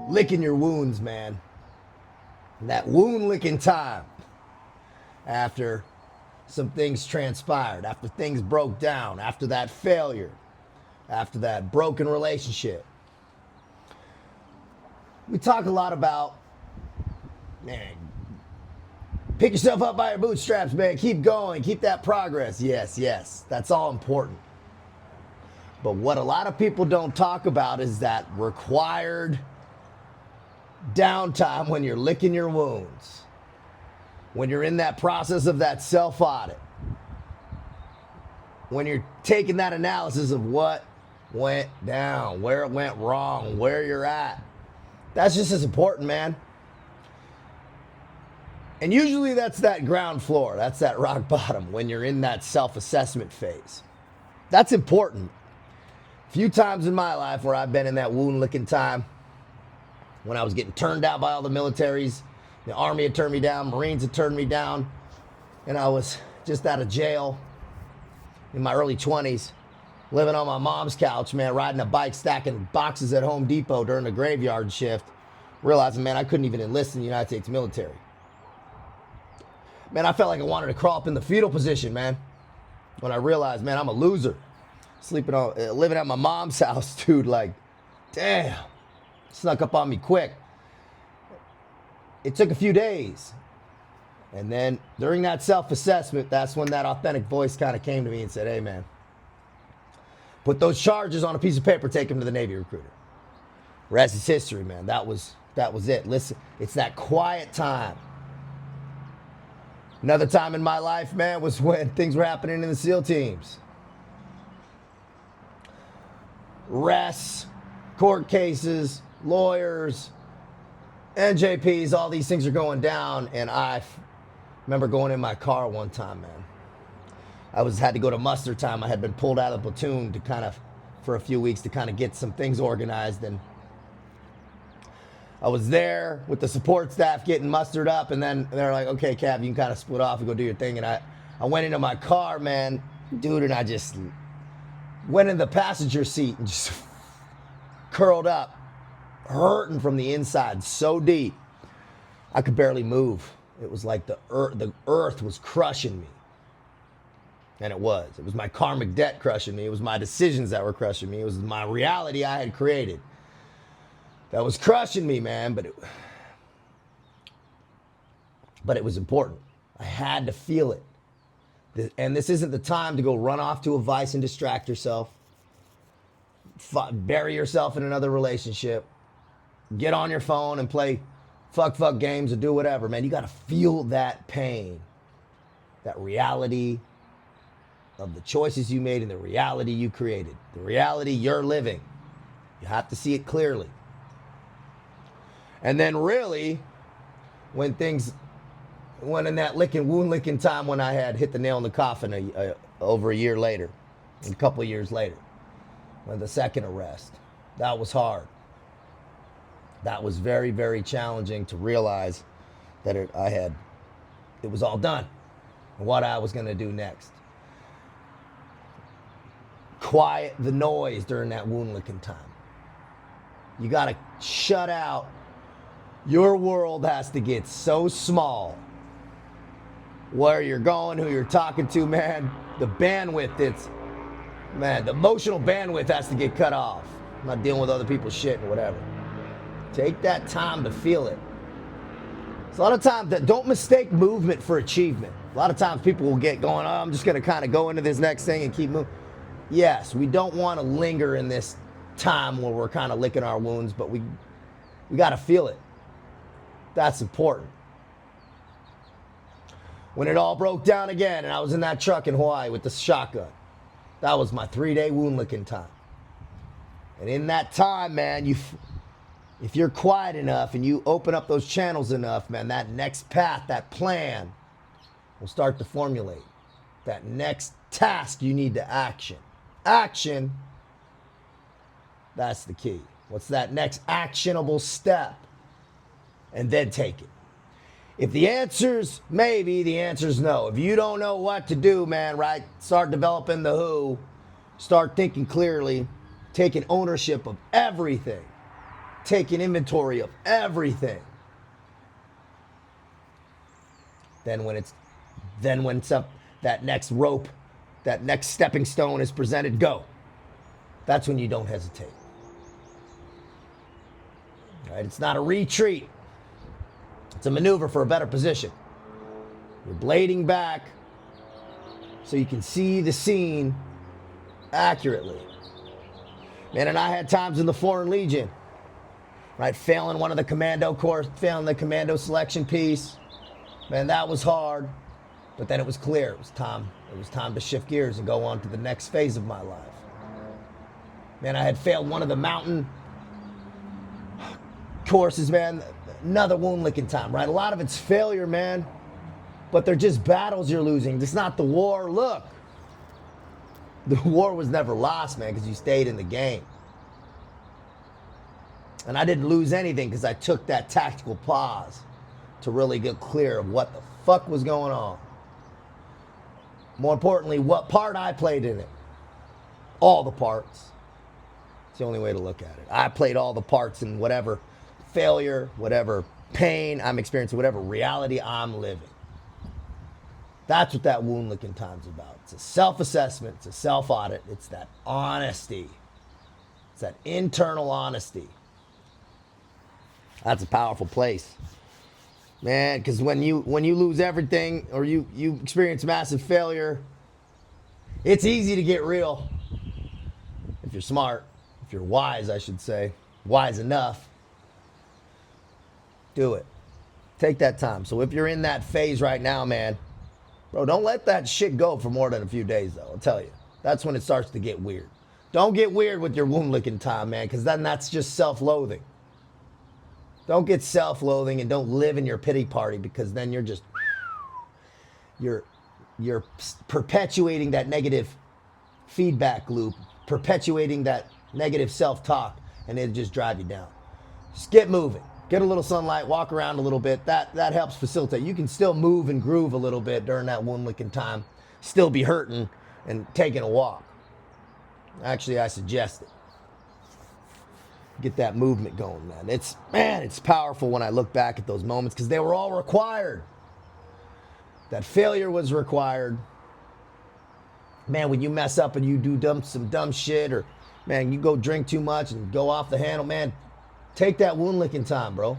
licking your wounds, man. That wound licking time after some things transpired, after things broke down, after that failure, after that broken relationship. We talk a lot about, man, pick yourself up by your bootstraps, man. Keep going, keep that progress. Yes, that's all important. But what a lot of people don't talk about is that required downtime when you're licking your wounds, when you're in that process of that self-audit, when you're taking that analysis of what went down, where it went wrong, where you're at. That's just as important, man. And usually that's that ground floor, that's that rock bottom when you're in that self-assessment phase. That's important. A few times in my life where I've been in that wound licking time, when I was getting turned down by all the militaries, the Army had turned me down, Marines had turned me down, and I was just out of jail in my early 20s, living on my mom's couch, man, riding a bike, stacking boxes at Home Depot during the graveyard shift, realizing, man, I couldn't even enlist in the United States military. Man, I felt like I wanted to crawl up in the fetal position, man, when I realized, man, I'm a loser. Living at my mom's house, dude, like, damn, snuck up on me quick. It took a few days. And then during that self-assessment, that's when that authentic voice kind of came to me and said, hey, man, put those charges on a piece of paper, take them to the Navy recruiter. Rest is history, man. That was it. Listen, it's that quiet time. Another time in my life, man, was when things were happening in the SEAL teams. Arrests, court cases, lawyers, NJPs, all these things are going down. And I remember going in my car one time, man. Had to go to muster time. I had been pulled out of the platoon for a few weeks to kind of get some things organized. And I was there with the support staff getting mustered up. And then they're like, okay, Cav, you can kind of split off and go do your thing. And I went into my car, man, dude, and I just went in the passenger seat and just curled up, hurting from the inside so deep. I could barely move. It was like the earth was crushing me. And it was. It was my karmic debt crushing me. It was my decisions that were crushing me. It was my reality I had created that was crushing me, man. But it was important. I had to feel it. And this isn't the time to go run off to a vice and distract yourself, bury yourself in another relationship, get on your phone and play fuck games or do whatever, man. You got to feel that pain, that reality of the choices you made and the reality you created, the reality you're living. You have to see it clearly. And then really, when in that wound licking time when I had hit the nail in the coffin over a year later, a couple of years later, when the second arrest, that was hard. That was very, very challenging to realize that it was all done and what I was going to do next. Quiet the noise during that wound licking time. You got to shut out. Your world has to get so small. Where you're going, who you're talking to, man, the bandwidth, the emotional bandwidth has to get cut off. I'm not dealing with other people's shit or whatever. Take that time to feel it. It's a lot of times that don't mistake movement for achievement. A lot of times people will get going, oh, I'm just going to kind of go into this next thing and keep moving. Yes, we don't want to linger in this time where we're kind of licking our wounds, but we got to feel it. That's important. When it all broke down again and I was in that truck in Hawaii with the shotgun, that was my 3-day wound licking time. And in that time, man, if you're quiet enough and you open up those channels enough, man, that next path, that plan will start to formulate. That next task you need to action. Action, that's the key. What's that next actionable step? And then take it. If the answer's maybe, the answer's no. If you don't know what to do, man, right? Start developing the who. Start thinking clearly. Taking ownership of everything. taking inventory of everything. Then when that next rope, that next stepping stone is presented, go. That's when you don't hesitate. Right? It's not a retreat. It's a maneuver for a better position. You're blading back so you can see the scene accurately. Man, and I had times in the Foreign Legion, right? Failing one of the commando course, failing the commando selection piece. Man, that was hard. But then it was clear. It was time to shift gears and go on to the next phase of my life. Man, I had failed one of the mountain courses, man. Another wound licking time, right? A lot of it's failure, man. But they're just battles you're losing. It's not the war. Look, the war was never lost, man, because you stayed in the game. And I didn't lose anything because I took that tactical pause to really get clear of what the fuck was going on. More importantly, what part I played in it. All the parts. It's the only way to look at it. I played all the parts in whatever failure, whatever pain I'm experiencing, whatever reality I'm living. That's what that wound licking time's about. It's a self-assessment. It's a self-audit. It's that honesty. It's that internal honesty. That's a powerful place. Man, because when you lose everything or you experience massive failure, it's easy to get real. If you're smart, if you're wise, I should say, wise enough, do it. Take that time. So if you're in that phase right now, man, bro, don't let that shit go for more than a few days, though. I'll tell you. That's when it starts to get weird. Don't get weird with your wound licking time, man, because then that's just self-loathing. Don't get self-loathing and don't live in your pity party, because then you're just, you're perpetuating that negative feedback loop, perpetuating that negative self-talk, and it'll just drive you down. Just get moving. Get a little sunlight, walk around a little bit. That helps facilitate. You can still move and groove a little bit during that wound licking time, still be hurting and taking a walk. Actually, I suggest it. Get that movement going, man. It's powerful when I look back at those moments because they were all required. That failure was required. Man, when you mess up and you do some dumb shit, or man, you go drink too much and go off the handle, man, take that wound licking time, bro.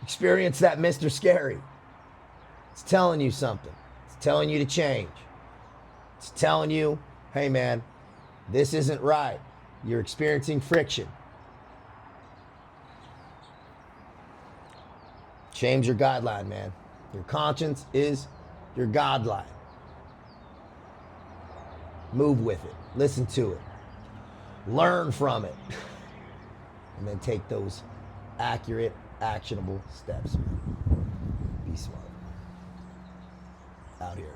Experience that Mr. Scary. It's telling you something. It's telling you to change. It's telling you, hey man, this isn't right. You're experiencing friction. Shame's your guideline, man. Your conscience is your guideline. Move with it. Listen to it. Learn from it. And then take those accurate, actionable steps. Be smart. Out here.